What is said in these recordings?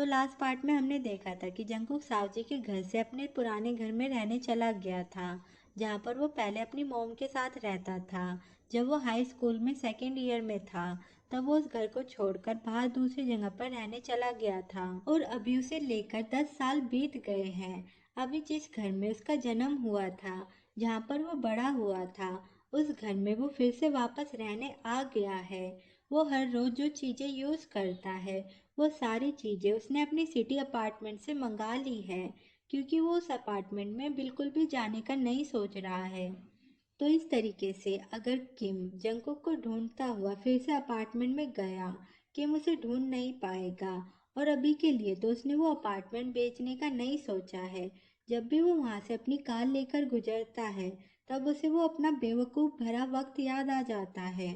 तो last part में हमने देखा था कि जंगकुक सावजी के घर से अपने पुराने घर में रहने चला गया था, जहाँ पर वो पहले अपनी मॉम के साथ रहता था। जब वो हाई स्कूल में सेकेंड ईयर में था, तब वो उस घर को छोड़कर बाहर दूसरी जगह पर रहने चला गया था। और अभी उसे लेकर 10 साल बीत गए हैं। अभी जिस घर में उसका जन्म हुआ था, जहाँ पर वो बड़ा हुआ था, उस घर में वो फिर से वापस रहने आ गया है। वो हर रोज जो चीजें यूज करता है, वो सारी चीजें उसने अपनी सिटी अपार्टमेंट से मंगा ली है, क्योंकि वो उस अपार्टमेंट में बिल्कुल भी जाने का नहीं सोच रहा है। तो इस तरीके से अगर किम जंगकुक को ढूंढता हुआ फिर से अपार्टमेंट में गया, किम उसे ढूंढ नहीं पाएगा। और अभी के लिए तो उसने वो अपार्टमेंट बेचने का नहीं सोचा है। जब भी वो वहां से अपनी कार लेकर गुजरता है, तब उसे वो अपना बेवकूफ़ भरा वक्त याद आ जाता है।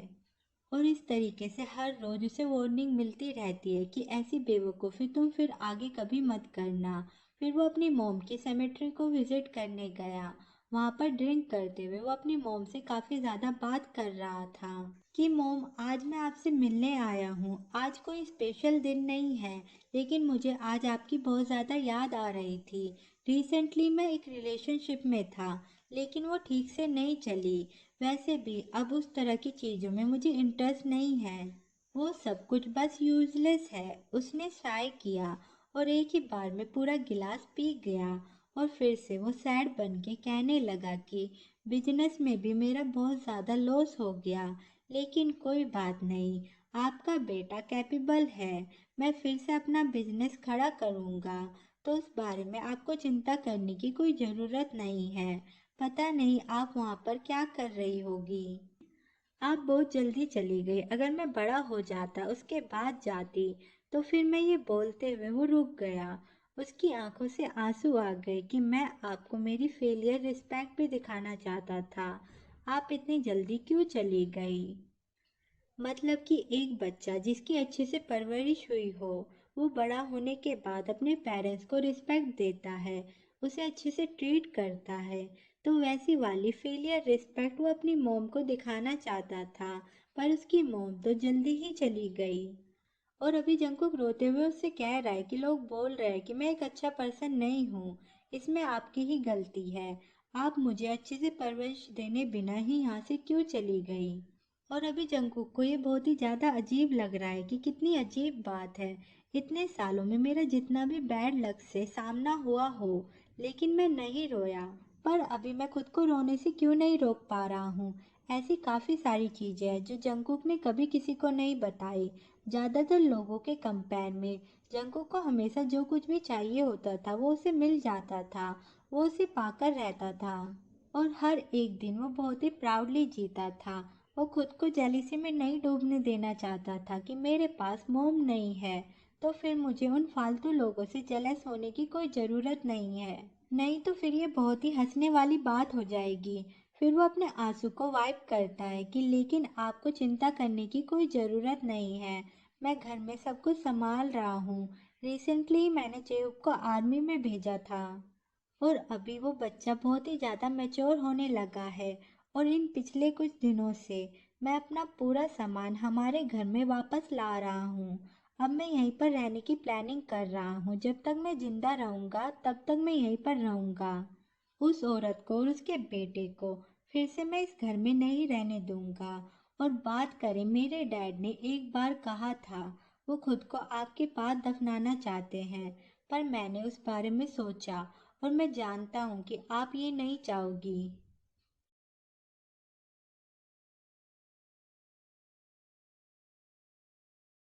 और इस तरीके से हर रोज उसे वार्निंग मिलती रहती है कि ऐसी बेवकूफ़ी तुम फिर आगे कभी मत करना। फिर वो अपनी मॉम की सेमेट्री को विजिट करने गया। वहाँ पर ड्रिंक करते हुए वो अपनी मॉम से काफ़ी ज़्यादा बात कर रहा था कि मॉम, आज मैं आपसे मिलने आया हूँ। आज कोई स्पेशल दिन नहीं है, लेकिन मुझे आज आपकी बहुत ज़्यादा याद आ रही थी। रिसेंटली मैं एक रिलेशनशिप में था, लेकिन वो ठीक से नहीं चली। वैसे भी अब उस तरह की चीज़ों में मुझे इंटरेस्ट नहीं है। वो सब कुछ बस यूजलेस है। उसने ट्राई किया और एक ही बार में पूरा गिलास पी गया। और फिर से वो सैड बन के कहने लगा कि बिजनेस में भी मेरा बहुत ज़्यादा लॉस हो गया, लेकिन कोई बात नहीं, आपका बेटा कैपेबल है। मैं फिर से अपना बिजनेस खड़ा करूँगा, तो उस बारे में आपको चिंता करने की कोई ज़रूरत नहीं है। पता नहीं आप वहाँ पर क्या कर रही होगी। आप बहुत जल्दी चली गई। अगर मैं बड़ा हो जाता, उसके बाद जाती, तो फिर मैं ये बोलते हुए वो रुक गया। उसकी आंखों से आंसू आ गए कि मैं आपको मेरी फेलियर रिस्पेक्ट भी दिखाना चाहता था। आप इतनी जल्दी क्यों चली गई? मतलब कि एक बच्चा जिसकी अच्छे से परवरिश हुई हो, वो बड़ा होने के बाद अपने पेरेंट्स को रिस्पेक्ट देता है, उसे अच्छे से ट्रीट करता है। तो वैसी वाली फेलियर रिस्पेक्ट वो अपनी मॉम को दिखाना चाहता था, पर उसकी मॉम तो जल्दी ही चली गई। और अभी जंकुक रोते हुए उससे कह रहा है कि लोग बोल रहे हैं कि मैं एक अच्छा पर्सन नहीं हूँ, इसमें आपकी ही गलती है। आप मुझे अच्छे से परवरिश देने बिना ही यहाँ से क्यों चली गई? और अभी जंकुक को ये बहुत ही ज़्यादा अजीब लग रहा है कि कितनी अजीब बात है। इतने सालों में मेरा जितना भी बैड लक से सामना हुआ हो, लेकिन मैं नहीं रोया। पर अभी मैं खुद को रोने से क्यों नहीं रोक पा रहा हूँ? ऐसी काफ़ी सारी चीज़ें हैं जो जंकुक ने कभी किसी को नहीं बताई। ज़्यादातर लोगों के कंपेयर में जंकुक को हमेशा जो कुछ भी चाहिए होता था वो उसे मिल जाता था। वो उसे पाकर रहता था और हर एक दिन वो बहुत ही प्राउडली जीता था। वो खुद को जेलिसी में नहीं डूबने देना चाहता था कि मेरे पास मोम नहीं है, तो फिर मुझे उन फालतू लोगों से जेलस होने की कोई ज़रूरत नहीं है। नहीं तो फिर ये बहुत ही हंसने वाली बात हो जाएगी। फिर वो अपने आंसू को वाइप करता है कि लेकिन आपको चिंता करने की कोई ज़रूरत नहीं है। मैं घर में सब कुछ संभाल रहा हूँ। रिसेंटली मैंने चेयूब को आर्मी में भेजा था और अभी वो बच्चा बहुत ही ज़्यादा मैच्योर होने लगा है। और इन पिछले कुछ दिनों से मैं अपना पूरा सामान हमारे घर में वापस ला रहा हूँ। अब मैं यहीं पर रहने की प्लानिंग कर रहा हूँ। जब तक मैं जिंदा रहूँगा तब तक मैं यहीं पर रहूँगा। उस औरत को और उसके बेटे को फिर से मैं इस घर में नहीं रहने दूंगा। और बात करें, मेरे डैड ने एक बार कहा था वो खुद को आपके पास दफनाना चाहते हैं, पर मैंने उस बारे में सोचा और मैं जानता हूँ कि आप ये नहीं चाहोगी।